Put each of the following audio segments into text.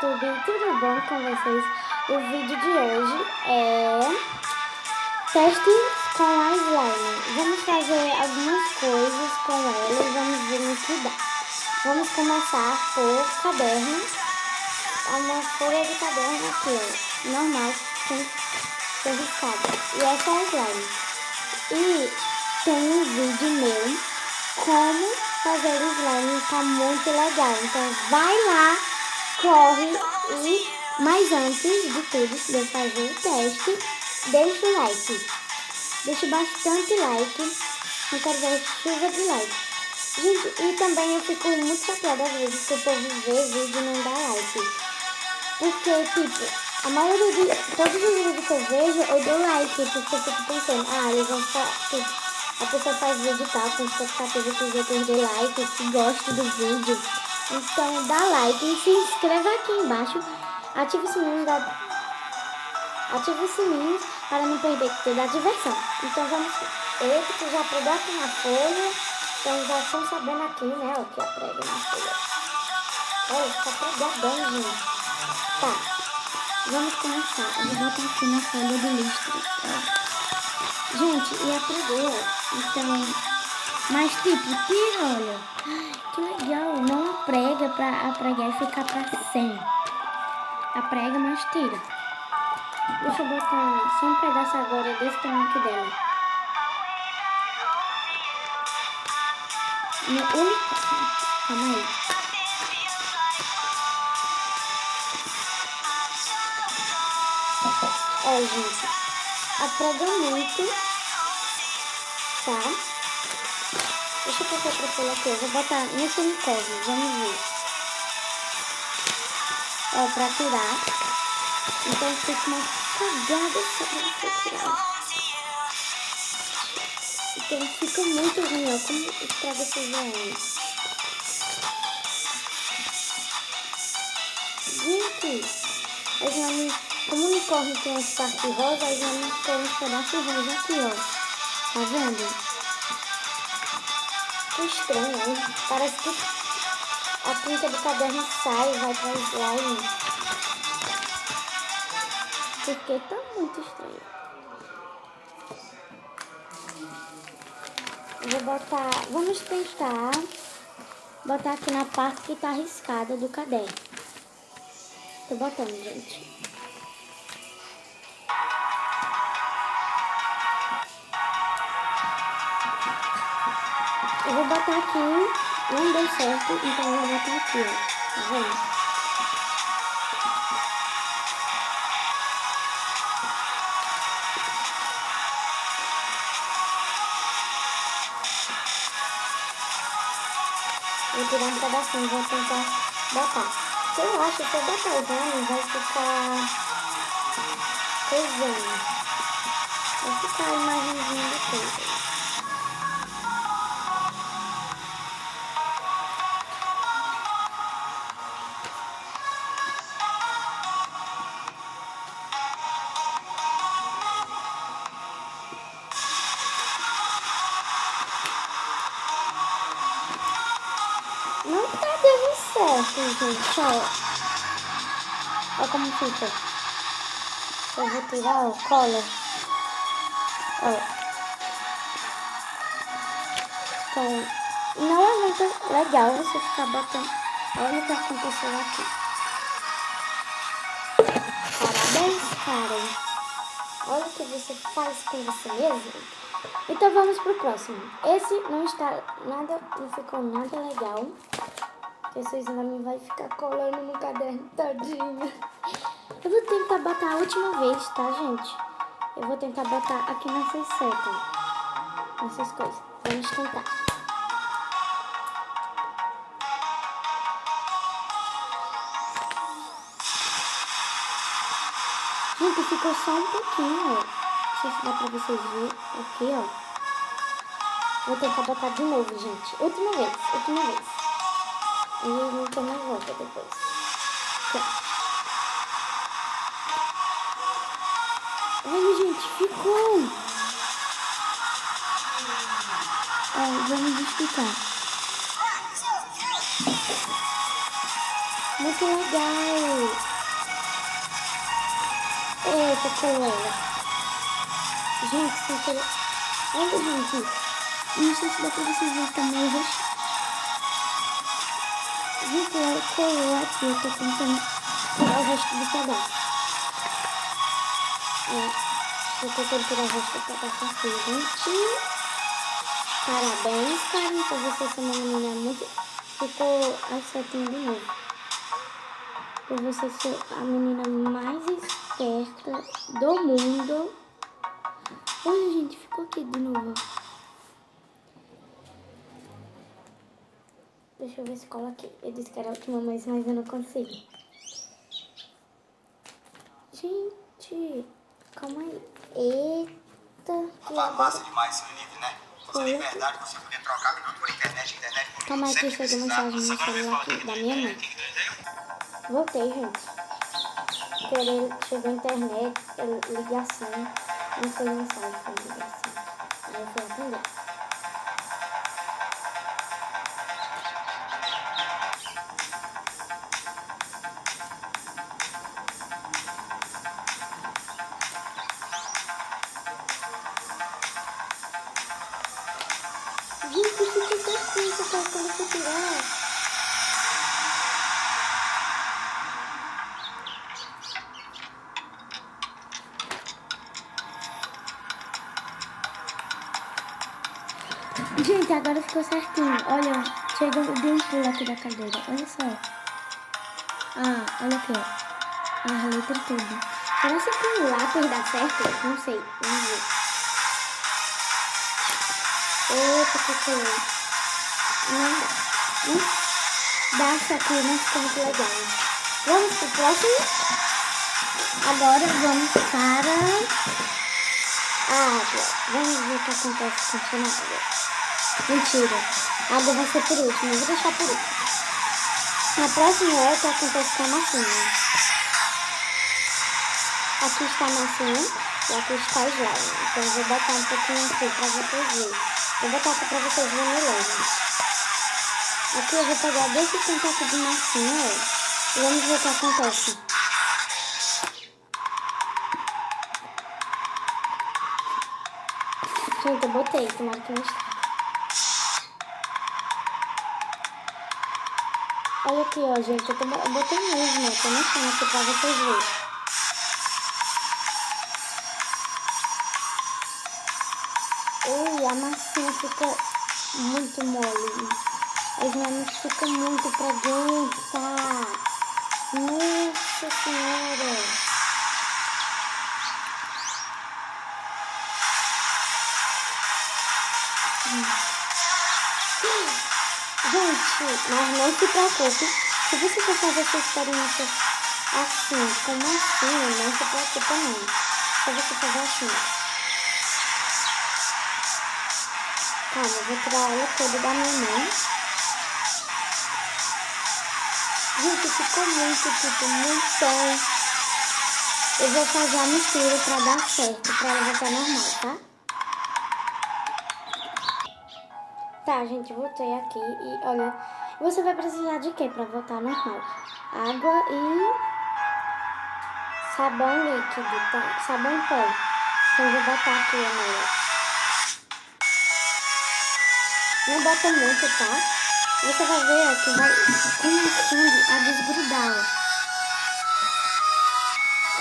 YouTube, tudo bom com vocês? O vídeo de hoje é testes com a slime. Vamos fazer algumas coisas com ela e vamos ver no que dá. Vamos começar por caderno. Uma folha de caderno aqui, ó, normal, sem riscada. E essa é a slime. E tem um vídeo meu como fazer slime, tá muito legal. Então vai lá, corre mas antes de tudo, de eu fazer o teste, deixa o like. Deixa bastante like. Eu quero ver chuva de like. Gente, e também eu fico muito chateada às vezes que o povo vê vídeo e não dá like. Porque, tipo, a maioria de todos os vídeos que eu vejo, eu dou like, porque eu fico pensando, eles vão ficar, tipo, a pessoa faz vídeo e tal, com expectativa que os outros dê like, que gostem do vídeo. Então, dá like e se inscreva aqui embaixo. Ative o sininho para não perder toda a diversão. Então, vamos... Eita, que já pregou aqui na folha. Então, já estão sabendo aqui, né, o que é prego na folha. Olha, tá pregadão, gente. Tá, vamos começar. Eu vou botar aqui na folha de listras. Gente, e a pregou, então... Mas, tipo, tira, olha. Que legal, não prega pra pregar e ficar pra sempre. A prega, mas tira. Deixa eu botar só um pedaço agora desse tamanho aqui dela. No único... Calma aí. Ó, gente. A prega muito. Tá? Deixa eu passar outra folha aqui. Eu vou botar nesse unicórnio. Vamos ver. Ó, pra tirar. Então fica uma cagada só pra você tirar. Então fica muito ruim, ó. Como estraga esse slime. Gente, a slime, como o unicórnio tem as partes rosa, a slime tem uns pedaços rosa aqui, ó. Tá vendo? Que estranho, né? Parece que a tinta do caderno sai e vai pra slime. Porque tá muito estranho. Eu vou botar... Vamos tentar botar aqui na parte que tá riscada do caderno. Tô botando, gente. Eu vou botar aqui, não deu certo, então eu vou botar aqui, ó. Tá vendo? Vou tirar um pedacinho, vou tentar botar. Eu acho que se eu botar o slime vai ficar pesando. Vai ficar a imagenzinha do coisa. Não tá dando certo, gente, ó. Olha como fica. Eu vou tirar, ó, cola. Ó. Então, não é muito legal você ficar botando. Olha o que aconteceu aqui. Parabéns, Karen. Olha o que você faz com você mesmo. Então vamos pro próximo. Esse não está nada, não ficou nada legal. Esse slime vai ficar colando no caderno todinho. Eu vou tentar botar a última vez, tá, gente? Eu vou tentar botar aqui nessas setas. Nessas coisas. Vamos tentar. Gente, ficou só um pouquinho, ó. Não sei se dá pra vocês verem. Aqui, ó. Vou tentar botar de novo, gente. Última vez, última vez. E não tem mais volta depois. Tá. Olha, gente, ficou. Vamos explicar. Muito legal. Eita, colega. Gente, sem querer. Olha, gente. Não sei se dá pra vocês verem também. Gente, ela colou aqui. Eu tô tentando tirar o resto do pedaço. Eu tô tentando tirar o resto do pedaço aqui, gente. Parabéns, Karen, por você ser uma menina muito... Ficou acertando de novo. Por você ser a menina mais esperta do mundo. Olha, gente, ficou aqui de novo. Deixa eu ver se cola aqui. Eu disse que era a última vez, mas eu não consigo. Gente, calma aí. Eita. Massa demais seu livro, né? Essa liberdade, você poder trocar minuto por internet por calma aí que chega mensagem no celular aqui da minha mãe. Voltei, gente. Chegou a internet, ligação. Não foi mensagem, foi ligação. Aí eu fui atender. Gente, isso aqui é certinho, você tá quando você tirar. Gente, agora ficou certinho. Olha, chega de um pulo aqui da cadeira. Olha só. Olha aqui, ó. As letras tudo. Será que com o lápis dá certo? Não sei. Vamos ver. Eita, que coisa. Não dá isso aqui, não ficou muito legal. Vamos pro próximo. Agora vamos para a água. Vamos ver o que acontece com a água. Mentira. A água vai ser por último. Eu vou deixar por último. Na próxima é o que acontece com a massinha. Aqui está a massinha e aqui está o slime. Então eu vou botar um pouquinho aqui para vocês verem. Vou botar aqui para vocês verem melhor. Aqui eu vou pegar desse tanto aqui de massinha, ó. E vamos ver o que acontece. Gente, eu botei. Tomara que não está. Olha aqui, ó, gente. Eu botei mesmo, ó. Tô mexendo aqui pra vocês verem. Ui, a massinha fica muito mole. As mamas ficam muito pra dentro. Nossa Senhora. Gente, mas não se preocupe. Se você for fazer essa experiência assim, com massinha, não se preocupe não. Só você fazer assim. Calma, eu vou tirar ela toda da minha mão. Gente, ficou muito bom. Eu vou fazer a mistura pra dar certo, pra ela voltar normal, tá? Tá, gente, voltei aqui e olha, você vai precisar de quê pra voltar normal? Água e sabão líquido, tá? Sabão em pó. Então eu vou botar aqui nela. Não bota muito, tá? Você vai ver ó, que vai começando a desgrudar, ó.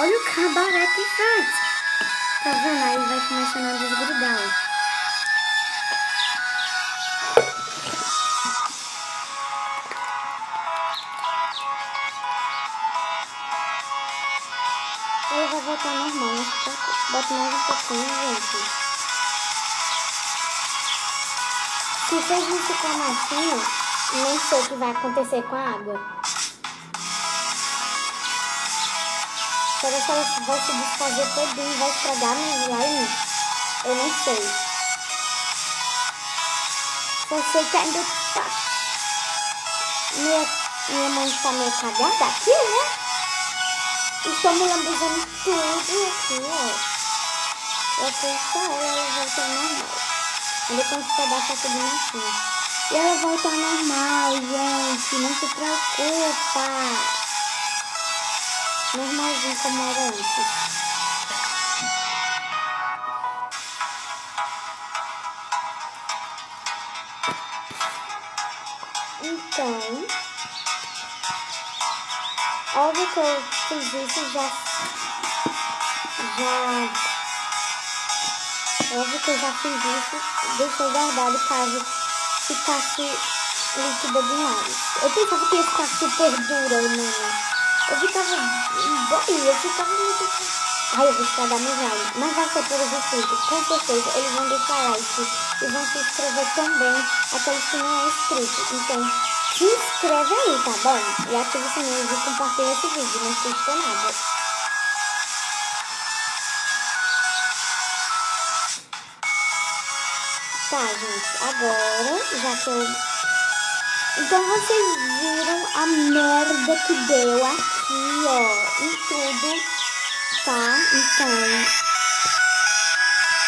Olha o cabaré que faz. Tá vendo? Aí vai começando a desgrudar, ó. Ela vai voltar normal, mas bota mais um pouquinho, gente. Se fez isso com a massinha, nem sei o que vai acontecer com a água. Será que ela vai se desfazer todinho e vai estragar meu slime? Eu não sei. Só sei que ainda tá. Minha mãe está meio cagada aqui, né? Estou me lambuzando tudo aqui, ó. Eu fiz pra ela voltar normal. Ainda tem esse pedaço aqui de massinha. E ela volta ao normal, gente. Não se preocupa. Normalzinho como era antes. Então, óbvio que eu fiz isso óbvio que eu já fiz isso, deixei guardado caso ficasse líquida demais. Eu pensava que ia ficar super dura, né? Eu ficava muito... Ai, eu vou estragar meu slime. Mas vai ser por escrito, com certeza. Eles vão deixar like e vão se inscrever também, aqueles que não é inscrito. Então, se inscreve aí, tá bom? E ativa o sininho e compartilha esse vídeo, não custa nada. Tá, gente, agora, já que eu... Então, vocês viram a merda que deu aqui, ó, em tudo, tá? Então,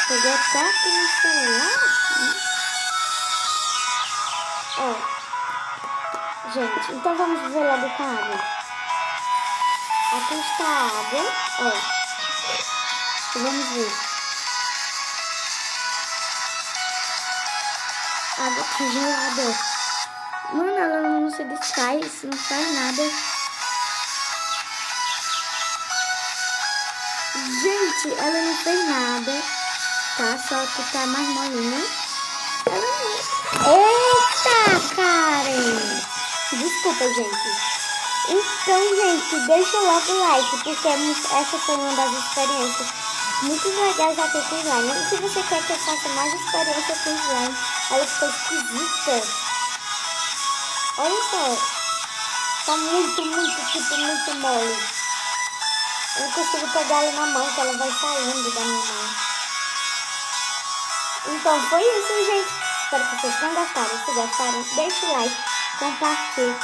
peguei até aqui no celular, assim. Ó, gente, então vamos ver logo com a água. Aqui está a água, ó, vamos ver. Água congelada. Mano, ela não se desfaz, não faz nada. Gente, ela não fez nada, tá? Só que tá mais molinha. Ela não... Eita, Karen! Desculpa, gente. Então, gente, deixa logo o like, porque essa foi uma das experiências muito legais aqui com slime. E se você quer que eu faça mais experiência com slime, ela ficou esquisita. Olha só, tá muito mole. Eu não consigo pegar ela na mão, que ela vai saindo da minha mão. Então foi isso, gente. Espero que vocês tenham gostado. Se gostaram, deixe o like, compartilhe.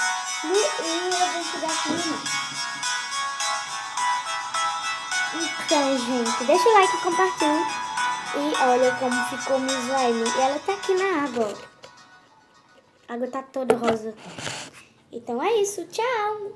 E eu vou pegar aqui na mão. Então, gente, deixa o like e compartilhe. E olha como ficou meu slime. E ela tá aqui na água, ó. A água tá toda rosa. Então é isso, tchau!